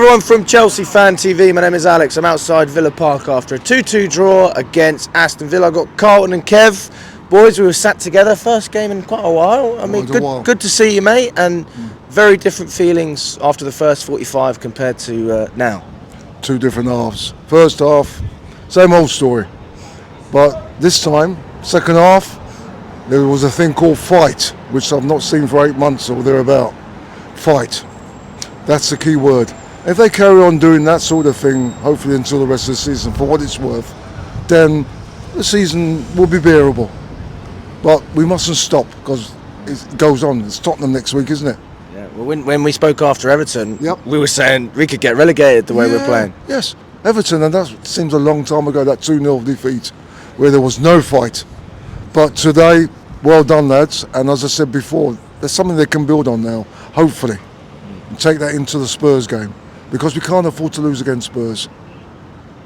Everyone from Chelsea Fan TV, my name is Alex. I'm outside Villa Park after a 2-2 draw against Aston Villa. I've got Carlton and Kev. Boys, we were sat together, first game in quite a while. I mean, good to see you, mate, and very different feelings after the first 45 compared to now. Two different halves. First half, same old story. But this time, second half, there was a thing called fight, which I've not seen for 8 months or thereabout. Fight. That's the key word. If they carry on doing that sort of thing, hopefully until the rest of the season, for what it's worth, then the season will be bearable. But we mustn't stop because it goes on. It's Tottenham next week, isn't it? Yeah. Well, when we spoke after Everton, we were saying we could get relegated the way we're playing. Yes, Everton, and that seems a long time ago, that 2-0 defeat where there was no fight. But today, well done, lads. And as I said before, there's something they can build on now, hopefully, and take that into the Spurs game. Because we can't afford to lose against Spurs.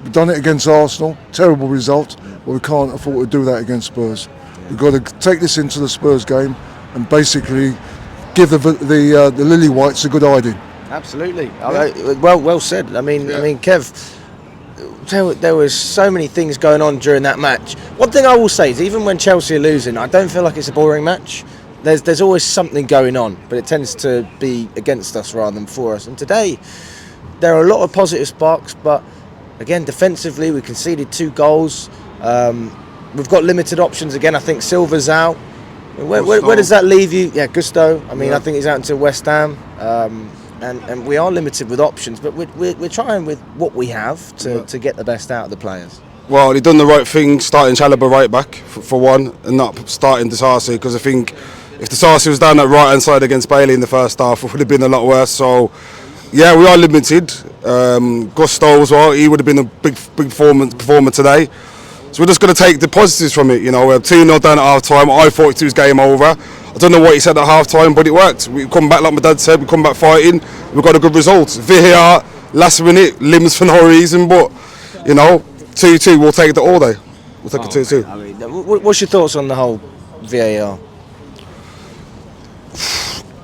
We've done it against Arsenal, terrible result, but we can't afford to do that against Spurs. We've got to take this into the Spurs game and basically give the Lily Whites a good hiding. Absolutely. Yeah. Well said. I mean, Kev, there was so many things going on during that match. One thing I will say is, even when Chelsea are losing, I don't feel like it's a boring match. There's always something going on, but it tends to be against us rather than for us. And today, there are a lot of positive sparks, but again, defensively, we conceded 2 goals. We've got limited options again. I think Silva's out. Where does that leave you? Yeah, Gusto. I mean, I think he's out until West Ham. And we are limited with options, but we're trying with what we have to get the best out of the players. Well, they've done the right thing, starting Chalobah right back, for one, and not starting Disasi, because I think if Disasi was down that right-hand side against Bailey in the first half, it would have been a lot worse. So, yeah, we are limited. Gusto as well, he would have been a big performer today. So we're just going to take the positives from it. You know, we're 2-0 down at half-time. I thought it was game over. I don't know what he said at half-time, but it worked. We come back, like my dad said, we come back fighting. We got a good result. VAR, last minute, limbs for no reason, but, you know, 2-2, we'll take it all day. We'll take it 2-2. I mean, what's your thoughts on the whole VAR?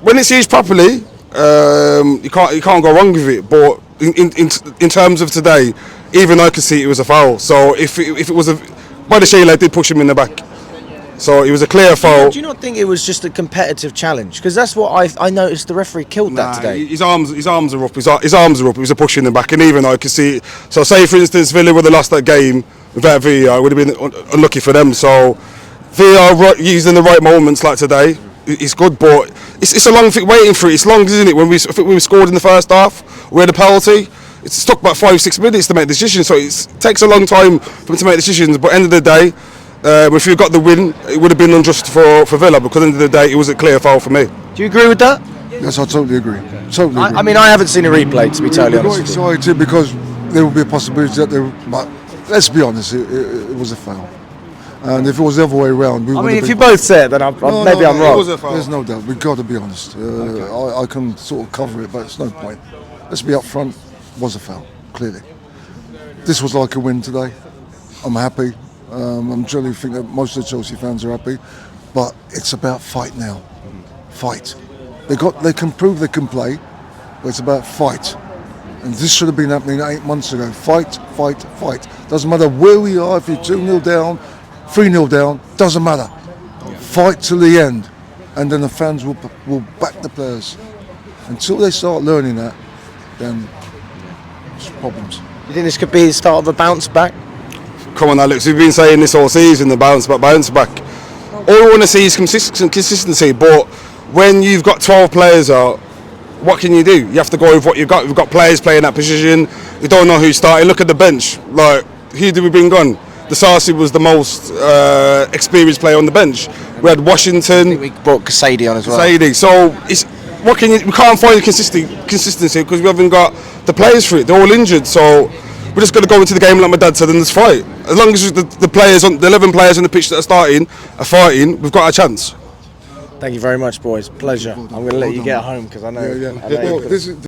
When it's used properly, you can't go wrong with it. But in terms of today, even I could see it was a foul. So if it was by the Sheila did push him in the back. So it was a clear foul. Do you not think it was just a competitive challenge? Because that's what I noticed. The referee killed that today. His arms are up. His arms are up. It was a push in the back, and even I could see it. So say for instance, Villa would have lost that game without VAR. It would have been unlucky for them. So VAR used in the right moments like today, it's good. But it's a long thing waiting for it. It's long, isn't it? I think we scored in the first half, we had a penalty. It's took about 5-6 minutes to make decisions. So it takes a long time for them to make decisions. But end of the day, if you got the win, it would have been unjust for Villa, because at the end of the day, it was a clear foul for me. Do you agree with that? Yes, I totally agree. I mean, I haven't seen a replay, to be totally honest. I got excited because there would be a possibility that but let's be honest, it was a foul. And if it was the other way around, we would have been. If you both say it, then maybe I'm wrong. It was a foul. There's no doubt. We've got to be honest. I can sort of cover it, but it's no point. Let's be up front. It was a foul, clearly. This was like a win today. I'm happy. I'm generally think that most of the Chelsea fans are happy, but it's about fight now. Fight. They can prove they can play, but it's about fight. And this should have been happening 8 months ago. Fight, fight, fight. Doesn't matter where we are. If you're 2-0 down, 3-0 down, doesn't matter. Fight till the end, and then the fans will back the players. Until they start learning that, then it's problems. You think this could be the start of a bounce back? Come on, Alex. We've been saying this all season, the bounce back. All we want to see is consistency. But when you've got 12 players out, what can you do? You have to go with what you've got. We've got players playing that position. We don't know who's starting. Look at the bench. Like, who did we bring on? Disasi was the most experienced player on the bench. We had Washington. I think we brought Kasady on as well. So we can't find consistency because we haven't got the players for it. They're all injured. So we're just going to go into the game like my dad said and just fight. As long as the 11 players on the pitch that are starting are fighting, we've got a chance. Thank you very much, boys. Pleasure. I'm going to let you get home because I know. Yeah.